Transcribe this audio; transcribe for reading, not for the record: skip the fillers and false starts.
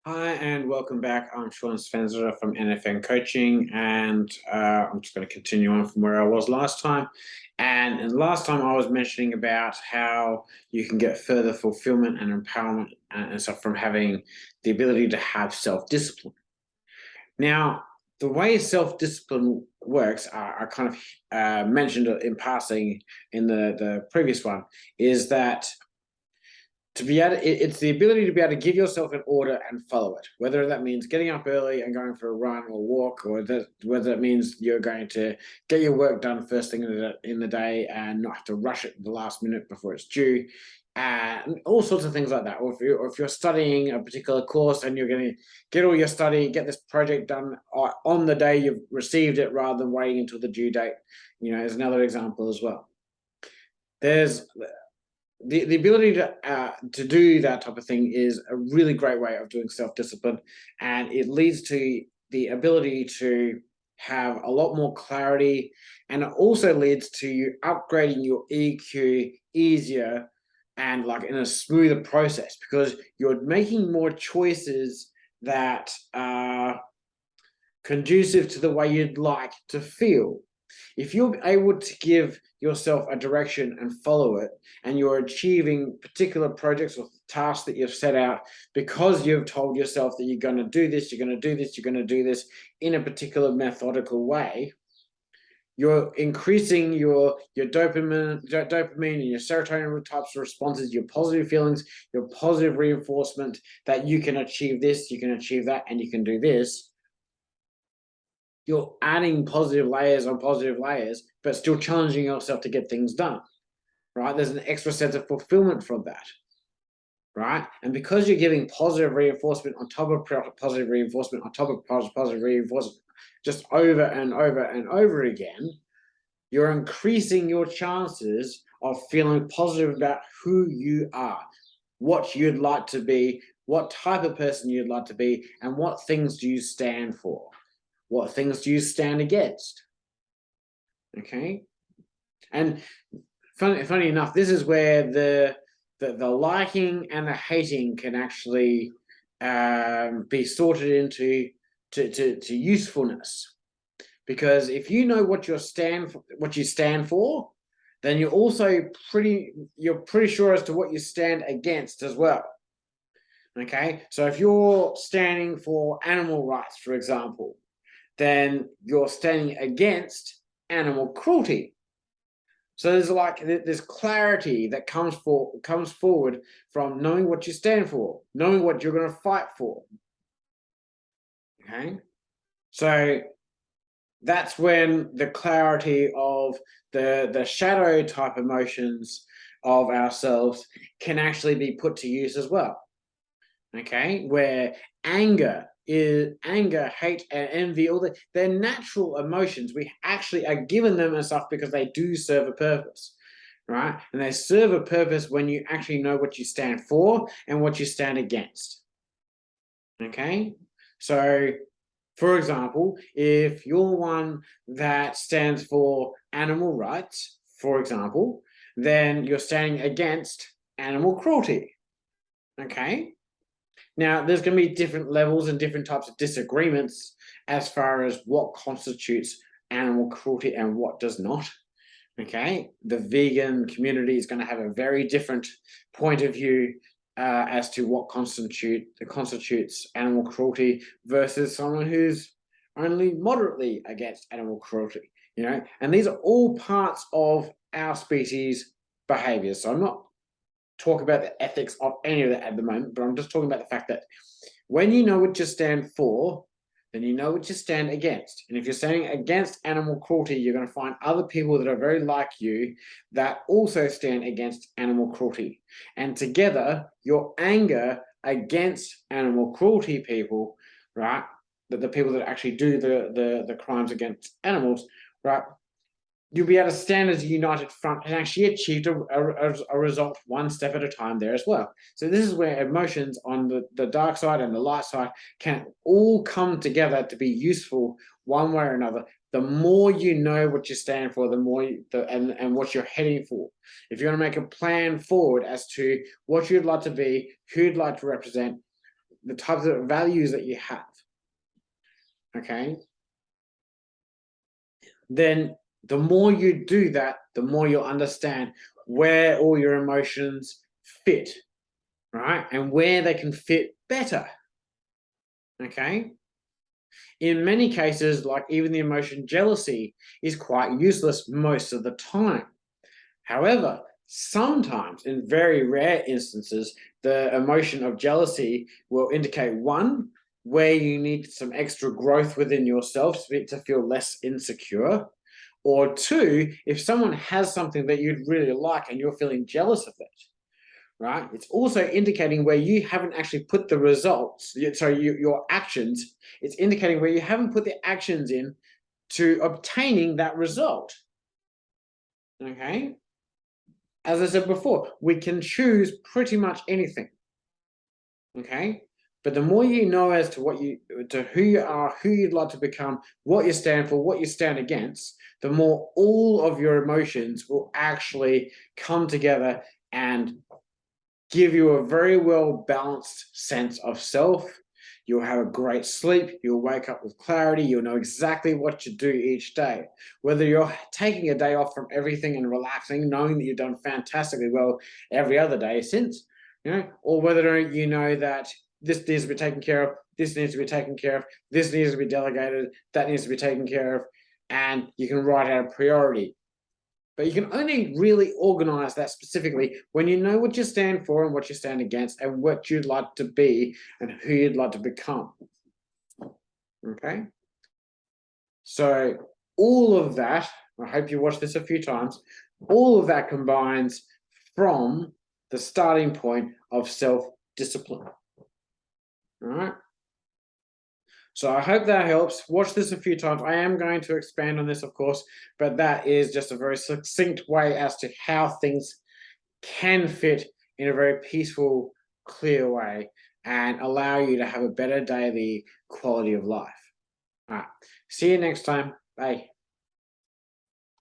Hi and welcome back. I'm Sean Spencer from NFN Coaching, and I'm just going to continue on from where I was last time. And last time I was mentioning about how you can get further fulfillment and empowerment and stuff from having the ability to have self-discipline. Now, the way self-discipline works, I kind of mentioned it in passing in the previous one, is that to be able it's the ability to be able to give yourself an order and follow it, whether that means getting up early and going for a run or walk, or whether it means you're going to get your work done first thing in the day and not have to rush it the last minute before it's due, and all sorts of things like that. Or if you're studying a particular course and you're going to get all your study, get this project done on the day you've received it rather than waiting until the due date, is another example as well. There's the ability to do that type of thing is a really great way of doing self-discipline, and it leads to the ability to have a lot more clarity, and it also leads to you upgrading your EQ easier and like in a smoother process, because you're making more choices that are conducive to the way you'd like to feel. If you're able to give yourself a direction and follow it, and you're achieving particular projects or tasks that you've set out because you've told yourself that you're going to do this, you're going to do this, you're going to do this in a particular methodical way, you're increasing your dopamine and your serotonin types of responses, your positive feelings, your positive reinforcement that you can achieve this, you can achieve that, and you can do this. You're adding positive layers on positive layers, but still challenging yourself to get things done, right? There's an extra sense of fulfillment from that, right? And because you're giving positive reinforcement on top of positive reinforcement on top of positive reinforcement, just over and over and over again, you're increasing your chances of feeling positive about who you are, what you'd like to be, what type of person you'd like to be, and what things do you stand for. What things do you stand against? Okay. And funny enough, this is where the liking and the hating can actually be sorted into to usefulness. Because if you know what you stand for, then you're pretty sure as to what you stand against as well. Okay. So if you're standing for animal rights, for example, then you're standing against animal cruelty. So there's clarity that comes forward from knowing what you stand for, knowing what you're going to fight for. Okay, so that's when the clarity of the shadow type emotions of ourselves can actually be put to use as well. Okay, where anger, hate, and envy, they're natural emotions. We actually are given them and stuff because they do serve a purpose, right? And they serve a purpose when you actually know what you stand for and what you stand against. Okay, so for example, if you're one that stands for animal rights, for example, then you're standing against animal cruelty. Okay. Now, there's going to be different levels and different types of disagreements as far as what constitutes animal cruelty and what does not. Okay, the vegan community is going to have a very different point of view as to what constitutes animal cruelty versus someone who's only moderately against animal cruelty. And these are all parts of our species' behaviors. So I'm not talk about the ethics of any of that at the moment, but I'm just talking about the fact that when you know what you stand for, then you know what you stand against. And if you're standing against animal cruelty, you're going to find other people that are very like you that also stand against animal cruelty. And together, your anger against animal cruelty people, right, the people that actually do the crimes against animals, right, you'll be able to stand as a united front and actually achieve a result one step at a time there as well. So this is where emotions on the dark side and the light side can all come together to be useful one way or another. The more you know what you stand for, the more and what you're heading for. If you're going to make a plan forward as to what you'd like to be, who you'd like to represent, the types of values that you have, okay, then the more you do that, the more you'll understand where all your emotions fit, right? And where they can fit better, okay? In many cases, like even the emotion jealousy is quite useless most of the time. However, sometimes, in very rare instances, the emotion of jealousy will indicate one, where you need some extra growth within yourself to feel less insecure, or two, if someone has something that you'd really like and you're feeling jealous of it, right? It's also indicating where you haven't actually put the results, your actions. It's indicating where you haven't put the actions in to obtaining that result, okay? As I said before, we can choose pretty much anything, okay? But the more you know as to who you are, who you'd like to become, what you stand for, what you stand against, the more all of your emotions will actually come together and give you a very well balanced sense of self. You'll have a great sleep. You'll wake up with clarity. You'll know exactly what to do each day. Whether you're taking a day off from everything and relaxing, knowing that you've done fantastically well every other day since, or whether you know that this needs to be taken care of, this needs to be taken care of, this needs to be delegated, that needs to be taken care of, and you can write out a priority. But you can only really organize that specifically when you know what you stand for and what you stand against and what you'd like to be and who you'd like to become. Okay? So all of that, I hope you watched this a few times, all of that combines from the starting point of self-discipline. All right? So I hope that helps. Watch this a few times. I am going to expand on this, of course, but that is just a very succinct way as to how things can fit in a very peaceful, clear way and allow you to have a better daily quality of life. All right. See you next time. Bye.